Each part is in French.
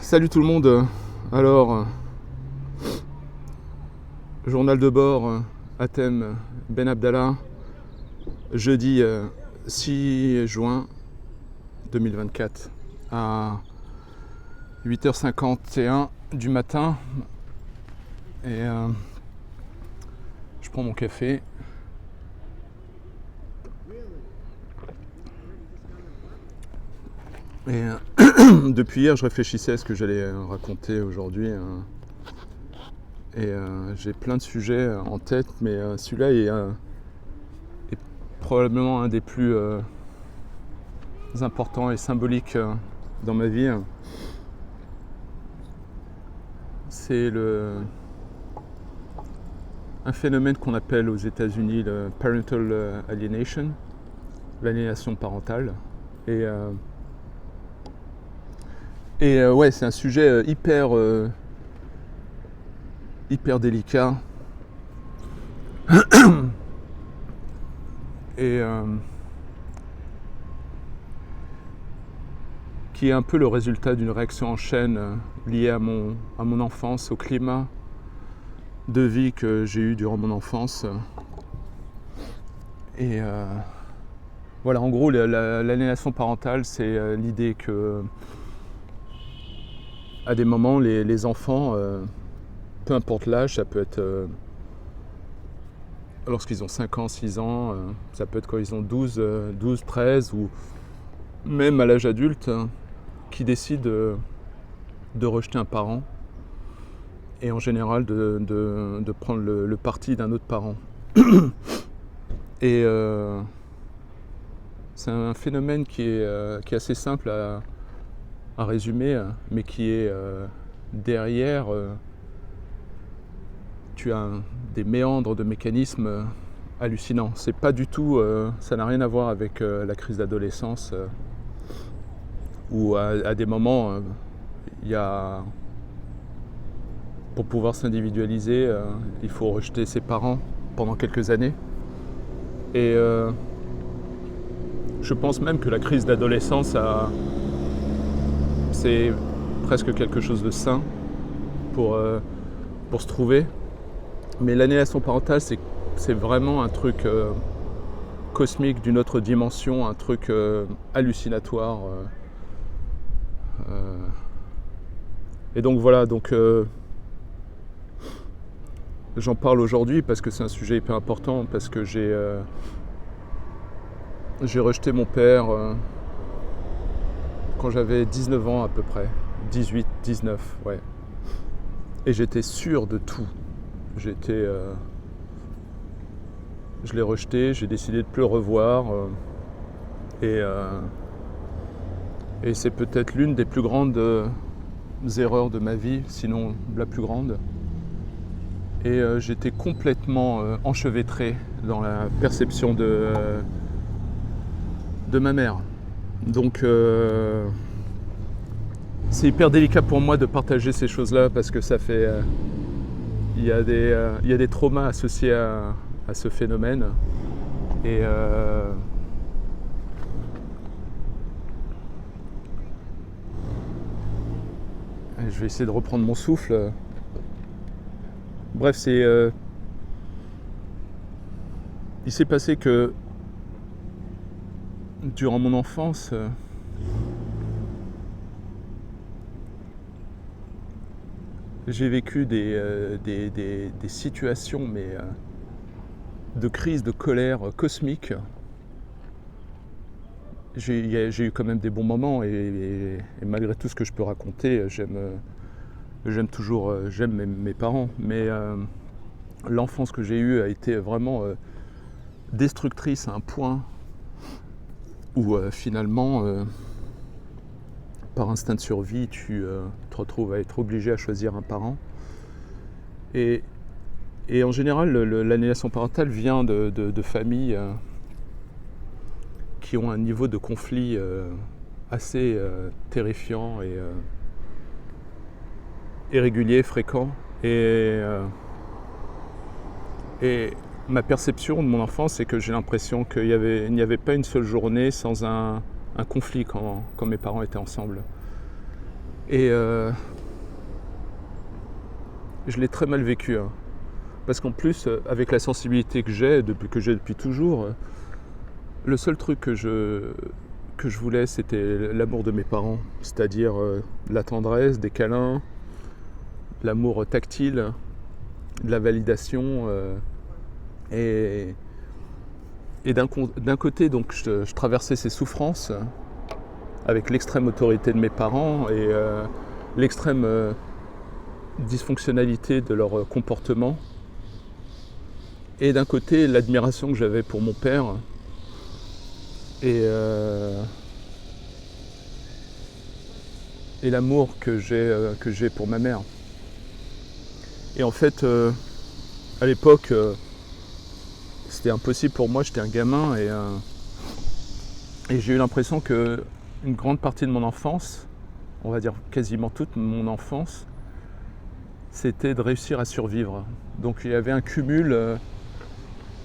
Salut tout le monde. Alors, journal de bord, Hatem Ben Abdallah, jeudi 6 juin 2024 à 8h51 du matin. Et je prends mon café. Et depuis hier, je réfléchissais à ce que j'allais raconter aujourd'hui. Et j'ai plein de sujets en tête, mais celui-là est probablement un des plus importants et symboliques dans ma vie. C'est un phénomène qu'on appelle aux États-Unis le parental alienation, l'aliénation parentale. Et ouais, c'est un sujet hyper délicat. Et qui est un peu le résultat d'une réaction en chaîne liée à mon enfance, au climat de vie que j'ai eu durant mon enfance. Et voilà, en gros, l'aliénation parentale, c'est l'idée que à des moments, les enfants, peu importe l'âge, ça peut être lorsqu'ils ont 5 ans, 6 ans, ça peut être quand ils ont 12, 13 ou même à l'âge adulte, qui décident de rejeter un parent et en général de prendre le parti d'un autre parent. Et c'est un phénomène qui est assez simple à résumer, mais qui est derrière, tu as des méandres de mécanismes hallucinants. C'est pas du tout, ça n'a rien à voir avec la crise d'adolescence, où à des moments, il y a, pour pouvoir s'individualiser, il faut rejeter ses parents pendant quelques années. Et je pense même que la crise d'adolescence c'est presque quelque chose de sain pour se trouver. Mais l'aliénation parentale, c'est vraiment un truc cosmique d'une autre dimension, un truc hallucinatoire. Et donc voilà, j'en parle aujourd'hui parce que c'est un sujet hyper important, parce que j'ai rejeté mon père quand j'avais 19 ans à peu près, 18, 19, ouais. Et j'étais sûr de tout. Je l'ai rejeté, j'ai décidé de ne plus le revoir. Et c'est peut-être l'une des plus grandes erreurs de ma vie, sinon la plus grande. Et j'étais complètement enchevêtré dans la perception de ma mère. Donc c'est hyper délicat pour moi de partager ces choses-là parce que ça fait... il y a des traumas associés à ce phénomène. Et je vais essayer de reprendre mon souffle. Bref, il s'est passé que durant mon enfance, j'ai vécu des situations de crise de colère cosmique. J'ai eu quand même des bons moments et malgré tout ce que je peux raconter, j'aime mes parents, mais l'enfance que j'ai eue a été vraiment destructrice à un point où finalement, par instinct de survie, tu te retrouves à être obligé à choisir un parent. Et en général, l'aliénation parentale vient de familles qui ont un niveau de conflit assez terrifiant et régulier, fréquent. Et ma perception de mon enfance, c'est que j'ai l'impression qu'il n'y avait pas une seule journée sans un conflit quand mes parents étaient ensemble. Et je l'ai très mal vécu, hein. Parce qu'en plus, avec la sensibilité que j'ai depuis toujours, le seul truc que je voulais, c'était l'amour de mes parents. C'est-à-dire la tendresse, des câlins, l'amour tactile, de la validation. Et d'un côté, donc, je traversais ces souffrances avec l'extrême autorité de mes parents et l'extrême dysfonctionnalité de leur comportement. Et d'un côté, l'admiration que j'avais pour mon père et l'amour que j'ai pour ma mère. Et en fait, à l'époque, c'était impossible pour moi, j'étais un gamin et j'ai eu l'impression que une grande partie de mon enfance, on va dire quasiment toute mon enfance, c'était de réussir à survivre. Donc il y avait un cumul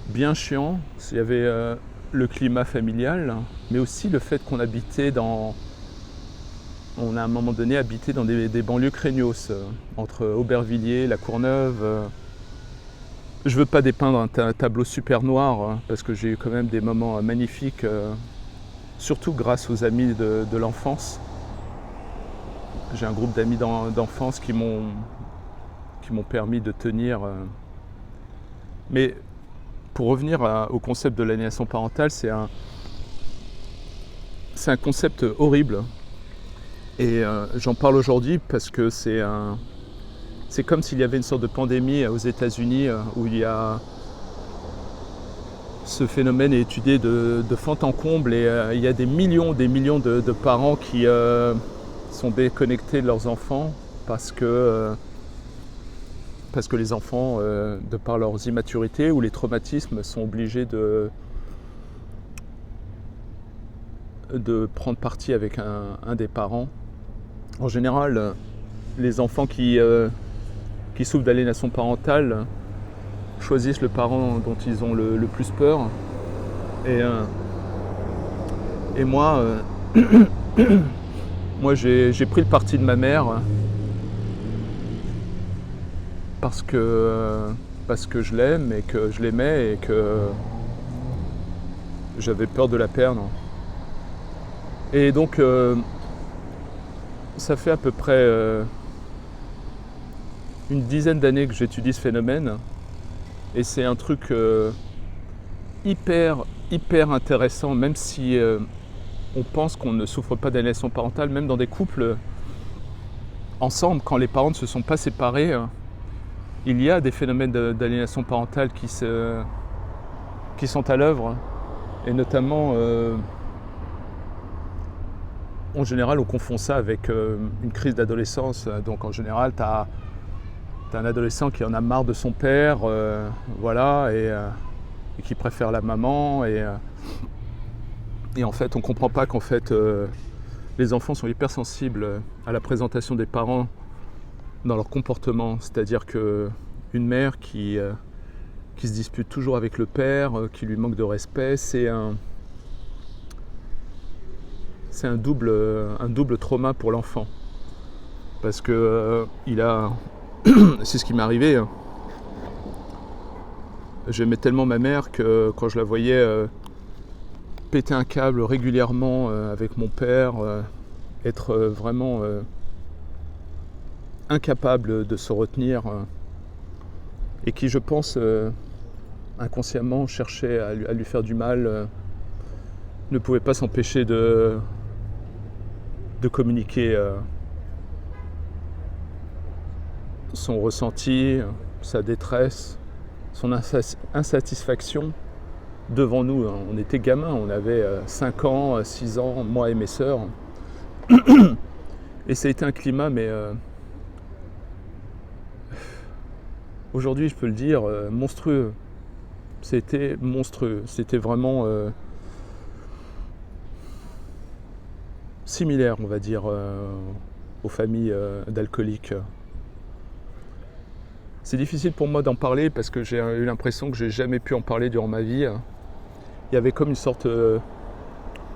bien chiant, il y avait le climat familial, mais aussi le fait qu'on habitait on a à un moment donné habité dans des banlieues craignos, entre Aubervilliers, La Courneuve. Je veux pas dépeindre un tableau super noir, parce que j'ai eu quand même des moments magnifiques, surtout grâce aux amis de l'enfance. J'ai un groupe d'amis d'enfance qui m'ont permis de tenir. Mais pour revenir au concept de l'aliénation parentale, c'est un concept horrible. Et j'en parle aujourd'hui parce que c'est comme s'il y avait une sorte de pandémie aux États-Unis où il y a ce phénomène est étudié de fond en comble et il y a des millions de parents qui sont déconnectés de leurs enfants parce que les enfants, de par leurs immaturités ou les traumatismes, sont obligés de prendre parti avec un des parents. En général, les enfants qui souffrent d'aliénation parentale choisissent le parent dont ils ont le plus peur. Et moi, moi j'ai pris le parti de ma mère parce que je l'aime et que je l'aimais et que j'avais peur de la perdre. Et donc ça fait à peu près une dizaine d'années que j'étudie ce phénomène et c'est un truc hyper intéressant, même si on pense qu'on ne souffre pas d'aliénation parentale, même dans des couples ensemble, quand les parents ne se sont pas séparés, il y a des phénomènes d'aliénation parentale qui sont à l'œuvre, et notamment en général on confond ça avec une crise d'adolescence. Donc en général t'as un adolescent qui en a marre de son père, voilà, et qui préfère la maman, et en fait on comprend pas qu'en fait les enfants sont hypersensibles à la présentation des parents dans leur comportement. C'est-à-dire qu'une mère qui se dispute toujours avec le père, qui lui manque de respect, c'est un double trauma pour l'enfant. Parce que c'est ce qui m'est arrivé. J'aimais tellement ma mère que quand je la voyais péter un câble régulièrement avec mon père, être vraiment incapable de se retenir, et qui, je pense, inconsciemment cherchait à lui faire du mal, ne pouvait pas s'empêcher de communiquer son ressenti, sa détresse, son insatisfaction devant nous. On était gamins, on avait 5 ans, 6 ans, moi et mes sœurs. Et ça a été un climat, mais aujourd'hui je peux le dire, monstrueux. C'était monstrueux, c'était vraiment similaire, on va dire, aux familles d'alcooliques. C'est difficile pour moi d'en parler parce que j'ai eu l'impression que j'ai jamais pu en parler durant ma vie. Il y avait comme une sorte de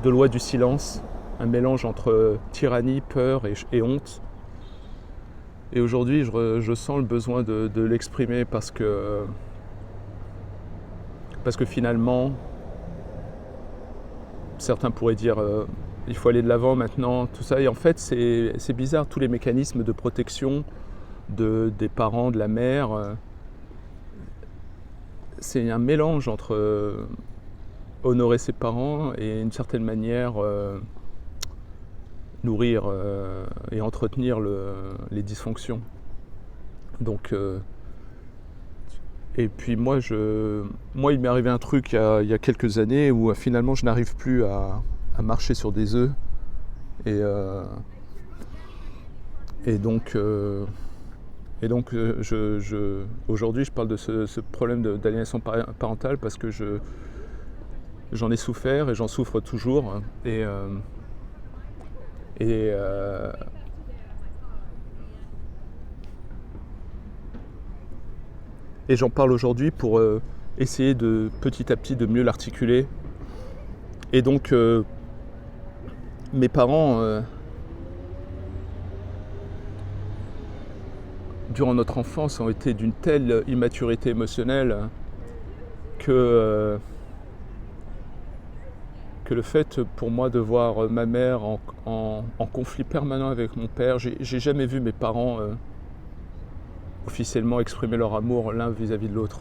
loi du silence, un mélange entre tyrannie, peur et honte. Et aujourd'hui, je sens le besoin de l'exprimer parce que finalement, certains pourraient dire il faut aller de l'avant maintenant, tout ça. Et en fait, c'est bizarre, tous les mécanismes de protection des parents, de la mère, c'est un mélange entre honorer ses parents et d'une certaine manière nourrir et entretenir les dysfonctions. Donc, et puis moi, il m'est arrivé un truc il y a quelques années où finalement je n'arrive plus à marcher sur des œufs. Et donc, aujourd'hui, je parle de ce problème d'aliénation parentale parce que j'en ai souffert et j'en souffre toujours. Et j'en parle aujourd'hui pour essayer de petit à petit de mieux l'articuler. Et donc, mes parents, durant notre enfance, ont été d'une telle immaturité émotionnelle que le fait pour moi de voir ma mère en conflit permanent avec mon père, j'ai jamais vu mes parents officiellement exprimer leur amour l'un vis-à-vis de l'autre.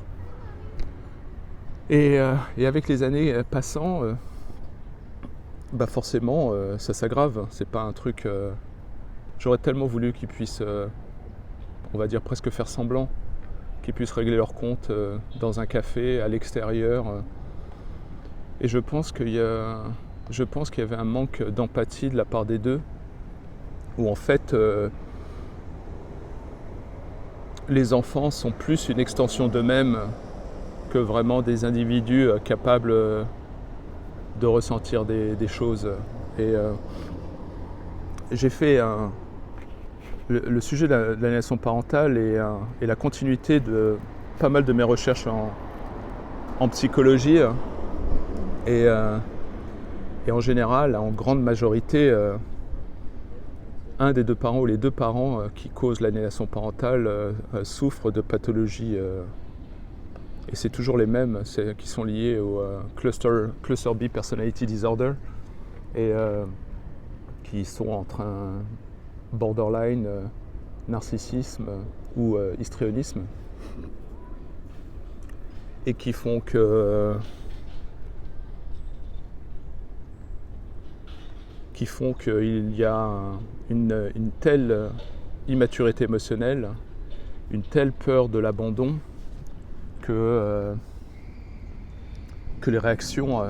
Et avec les années passant, forcément ça s'aggrave. C'est pas un truc. J'aurais tellement voulu qu'ils puissent, on va dire presque faire semblant, qu'ils puissent régler leur compte dans un café, à l'extérieur. Et je pense qu'il y avait un manque d'empathie de la part des deux, où en fait les enfants sont plus une extension d'eux-mêmes que vraiment des individus capables de ressentir des choses. Et j'ai fait le sujet de l'aliénation parentale et la continuité de pas mal de mes recherches en psychologie. Et en général, en grande majorité, un des deux parents ou les deux parents qui causent l'aliénation parentale souffrent de pathologies. Et c'est toujours les mêmes, qui sont liés au cluster B personality disorder, et qui sont entre un borderline, narcissisme ou histrionisme, et qui font qu'il y a une telle immaturité émotionnelle, une telle peur de l'abandon que les réactions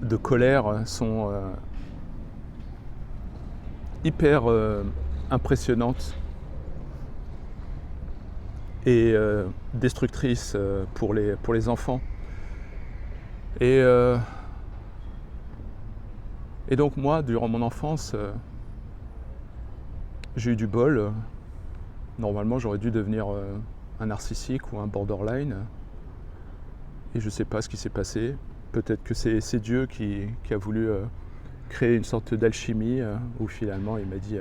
de colère sont hyper impressionnantes et destructrices pour les enfants. Et donc moi, durant mon enfance, j'ai eu du bol. Normalement, j'aurais dû devenir un narcissique ou un borderline. Et je ne sais pas ce qui s'est passé. Peut-être que c'est Dieu qui a voulu créer une sorte d'alchimie où finalement il m'a dit,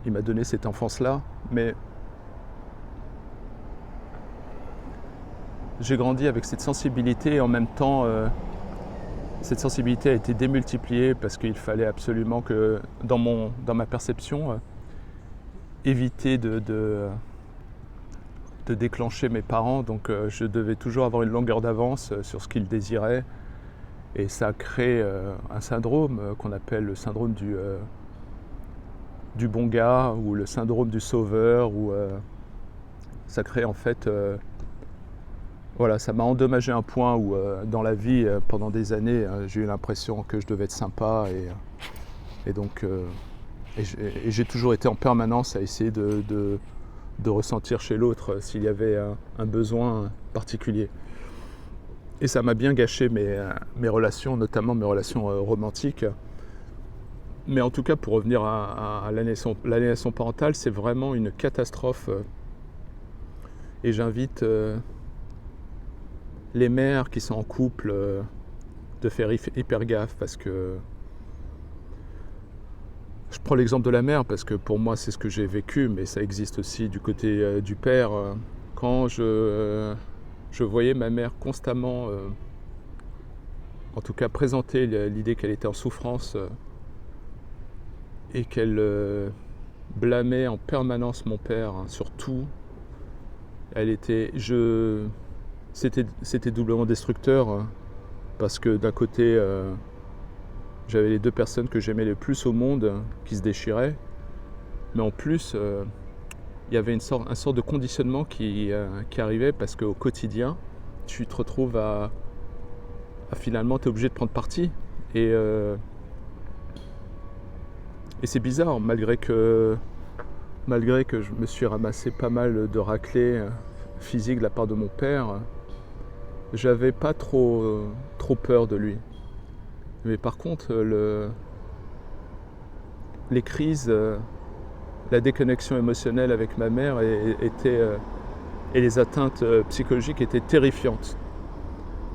il m'a donné cette enfance-là. Mais j'ai grandi avec cette sensibilité et en même temps, cette sensibilité a été démultipliée parce qu'il fallait absolument que, dans ma perception, éviter de déclencher mes parents. Donc je devais toujours avoir une longueur d'avance sur ce qu'ils désiraient. Et ça crée un syndrome qu'on appelle le syndrome du bon gars ou le syndrome du sauveur. Où, ça crée en fait... Voilà, ça m'a endommagé un point où dans la vie, pendant des années, j'ai eu l'impression que je devais être sympa et donc j'ai toujours été en permanence à essayer de ressentir chez l'autre s'il y avait un besoin particulier. Et ça m'a bien gâché mes relations, notamment mes relations romantiques. Mais en tout cas, pour revenir à l'aliénation parentale, c'est vraiment une catastrophe. Et j'invite... les mères qui sont en couple de faire hyper gaffe parce que Je prends l'exemple de la mère parce que pour moi c'est ce que j'ai vécu, mais ça existe aussi du côté du père. Quand je voyais ma mère constamment, en tout cas présenter l'idée qu'elle était en souffrance et qu'elle blâmait en permanence mon père sur tout, c'était doublement destructeur parce que d'un côté j'avais les deux personnes que j'aimais le plus au monde qui se déchiraient, mais en plus il y avait un sort de conditionnement qui arrivait parce qu'au quotidien tu te retrouves à finalement tu es obligé de prendre parti et c'est bizarre malgré que je me suis ramassé pas mal de raclées physiques de la part de mon père, j'avais pas trop peur de lui. Mais par contre, les crises, la déconnexion émotionnelle avec ma mère et les atteintes psychologiques étaient terrifiantes.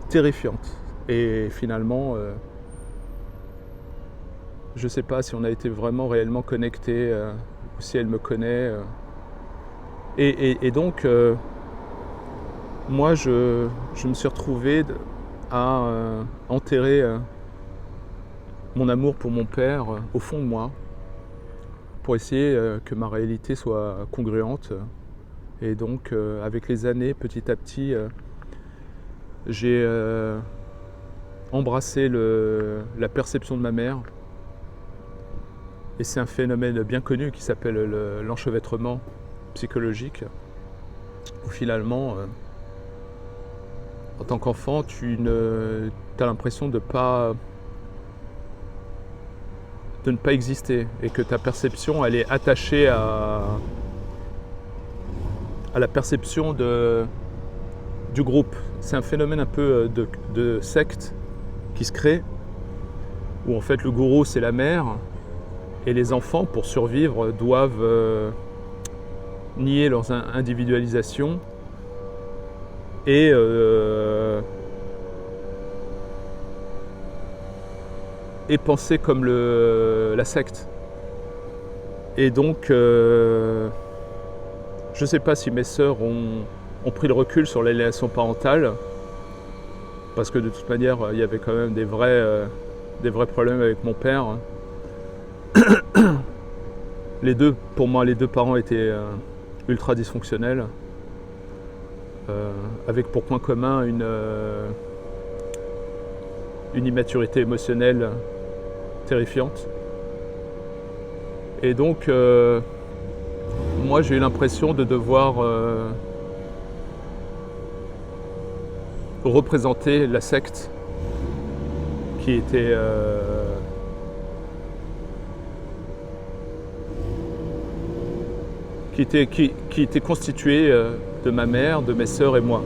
Terrifiantes. Et finalement, je ne sais pas si on a été vraiment réellement connectés, ou si elle me connaît. Et donc, moi, je me suis retrouvé à enterrer mon amour pour mon père au fond de moi pour essayer que ma réalité soit congruente. Et donc avec les années, petit à petit, j'ai embrassé la perception de ma mère. Et c'est un phénomène bien connu qui s'appelle l'enchevêtrement psychologique, où finalement, en tant qu'enfant, tu as l'impression de ne pas exister et que ta perception elle est attachée à la perception du groupe. C'est un phénomène un peu de secte qui se crée où en fait le gourou c'est la mère et les enfants pour survivre doivent nier leur individualisation et penser comme la secte. Et donc, je ne sais pas si mes sœurs ont pris le recul sur l'aliénation parentale, parce que de toute manière, il y avait quand même des vrais problèmes avec mon père. Pour moi, les deux parents étaient ultra dysfonctionnels, avec pour point commun une immaturité émotionnelle terrifiante. Et donc, moi j'ai eu l'impression de devoir représenter la secte qui était constituée de ma mère, de mes sœurs et moi.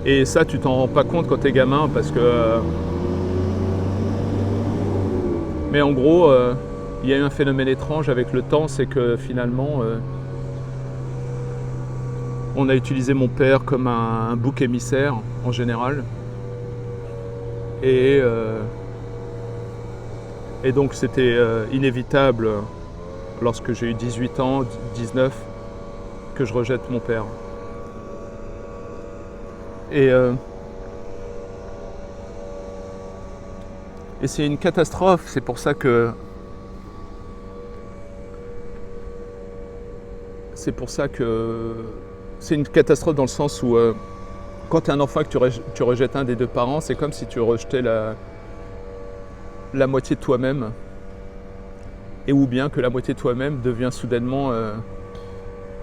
Et ça, tu t'en rends pas compte quand t'es gamin parce que... Mais en gros, il y a eu un phénomène étrange avec le temps, c'est que finalement, on a utilisé mon père comme un bouc émissaire en général. Et donc c'était inévitable, lorsque j'ai eu 18 ans, 19, que je rejette mon père. Et c'est une catastrophe, c'est pour ça que c'est une catastrophe dans le sens où quand tu es un enfant et que tu rejettes un des deux parents, c'est comme si tu rejetais la moitié de toi-même, et ou bien que la moitié de toi-même devient soudainement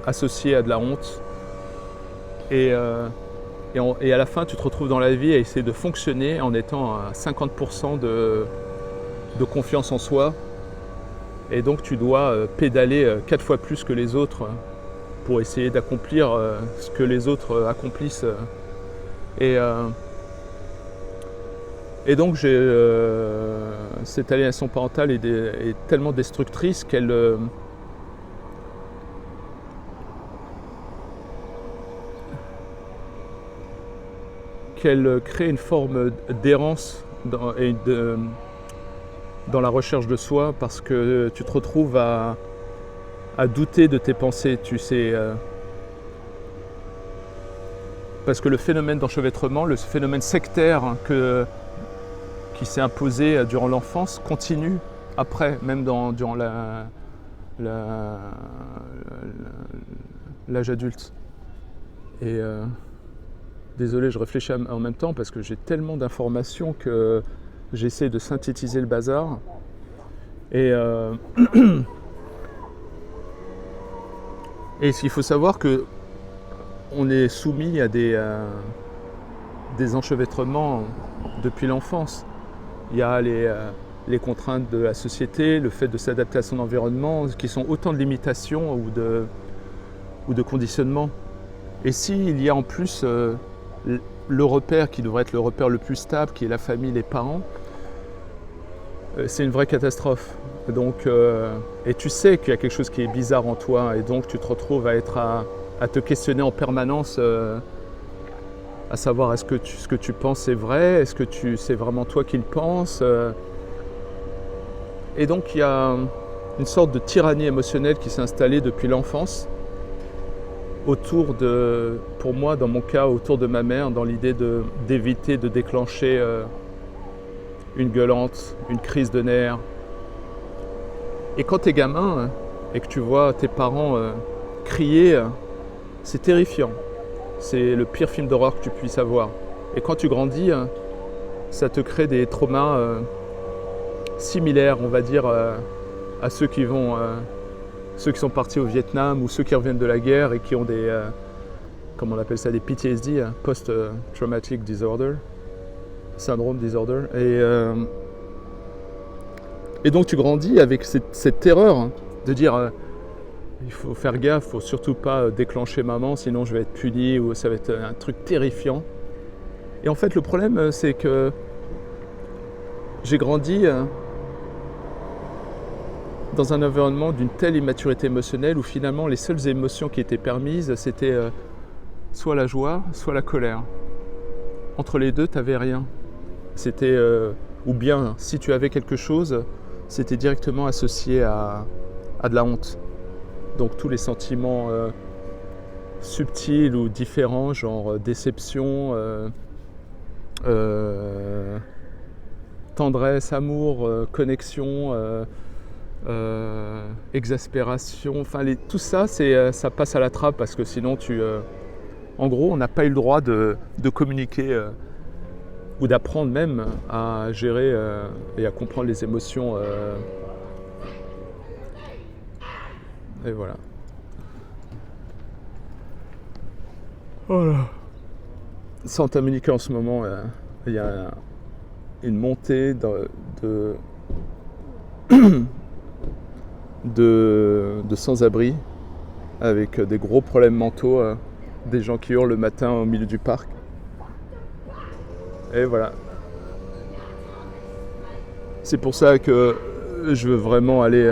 associée à de la honte. Et à la fin, tu te retrouves dans la vie à essayer de fonctionner en étant à 50% de confiance en soi. Et donc tu dois pédaler 4 fois plus que les autres pour essayer d'accomplir ce que les autres accomplissent. Et donc cette aliénation parentale est tellement destructrice qu'elle crée une forme d'errance et dans la recherche de soi parce que tu te retrouves à douter de tes pensées, tu sais. Parce que le phénomène d'enchevêtrement, le phénomène sectaire qui s'est imposé durant l'enfance continue après, même durant l'âge adulte. Et désolé, je réfléchis en même temps parce que j'ai tellement d'informations que j'essaie de synthétiser le bazar. Et ce qu'il faut savoir que on est soumis à des enchevêtrements depuis l'enfance. Il y a les contraintes de la société, le fait de s'adapter à son environnement, qui sont autant de limitations ou de conditionnements. Et s'il y a en plus le repère qui devrait être le repère le plus stable, qui est la famille, les parents, c'est une vraie catastrophe. Donc, et tu sais qu'il y a quelque chose qui est bizarre en toi, et donc tu te retrouves à te questionner en permanence, à savoir est-ce que ce que tu penses est vrai, est-ce que c'est vraiment toi qui le penses. Et donc il y a une sorte de tyrannie émotionnelle qui s'est installée depuis l'enfance, pour moi, dans mon cas, autour de ma mère, dans l'idée d'éviter de déclencher une gueulante, une crise de nerfs. Et quand t'es gamin et que tu vois tes parents crier, c'est terrifiant. C'est le pire film d'horreur que tu puisses avoir. Et quand tu grandis, ça te crée des traumas similaires, on va dire, à ceux qui sont partis au Vietnam ou ceux qui reviennent de la guerre et qui ont des, comment on appelle ça, des PTSD, Post-Traumatic Disorder, Syndrome Disorder. Et donc tu grandis avec cette terreur de dire il faut faire gaffe, il ne faut surtout pas déclencher maman, sinon je vais être puni ou ça va être un truc terrifiant. Et en fait le problème c'est que j'ai grandi dans un environnement d'une telle immaturité émotionnelle où finalement les seules émotions qui étaient permises c'était soit la joie, soit la colère. Entre les deux, tu n'avais rien. C'était, ou bien si tu avais quelque chose, c'était directement associé à de la honte. Donc tous les sentiments subtils ou différents, genre déception, tendresse, amour, connexion, exaspération, enfin tout ça, ça passe à la trappe parce que sinon en gros, on n'a pas eu le droit de communiquer ou d'apprendre même à gérer et à comprendre les émotions. Et voilà. Voilà. Santa Monica en ce moment, il y a une montée de sans-abri avec des gros problèmes mentaux, des gens qui hurlent le matin au milieu du parc. Et voilà. C'est pour ça que je veux vraiment aller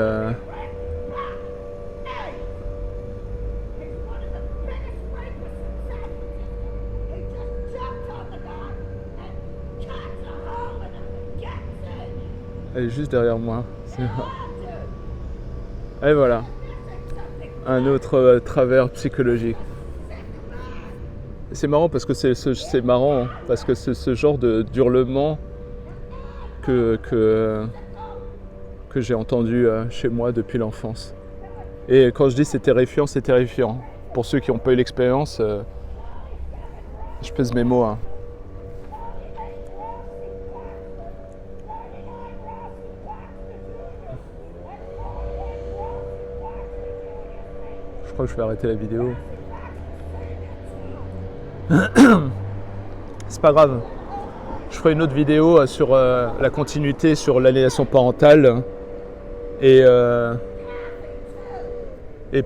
elle est juste derrière moi. Et voilà. Un autre travers psychologique. C'est marrant parce que c'est ce genre d'hurlement que j'ai entendu chez moi depuis l'enfance. Et quand je dis c'est terrifiant, c'est terrifiant. Pour ceux qui n'ont pas eu l'expérience, je pèse mes mots. Hein. Je crois que je vais arrêter la vidéo. C'est pas grave. Je ferai une autre vidéo sur la continuité sur l'aliénation parentale et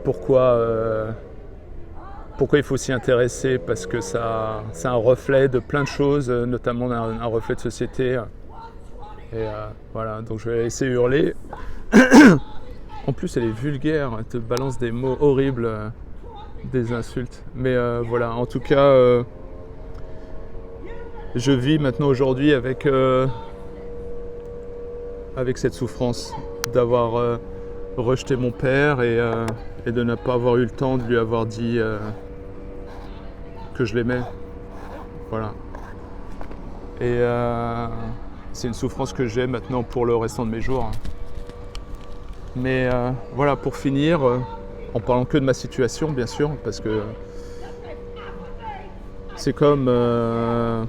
pourquoi il faut s'y intéresser, parce que c'est un reflet de plein de choses, notamment un reflet de société. Et voilà, donc je vais la laisser hurler. En plus, elle est vulgaire, elle te balance des mots horribles, des insultes. Mais voilà, en tout cas, je vis maintenant aujourd'hui avec avec cette souffrance d'avoir rejeté mon père et de ne pas avoir eu le temps de lui avoir dit que je l'aimais. Voilà. Et c'est une souffrance que j'ai maintenant pour le restant de mes jours. Mais voilà, pour finir, en parlant que de ma situation, bien sûr, parce que c'est comme... ah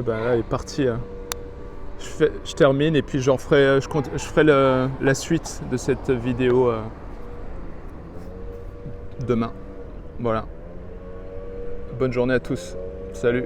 ben là, elle est partie. Hein. Je termine et puis je ferai la suite de cette vidéo demain. Voilà. Bonne journée à tous. Salut.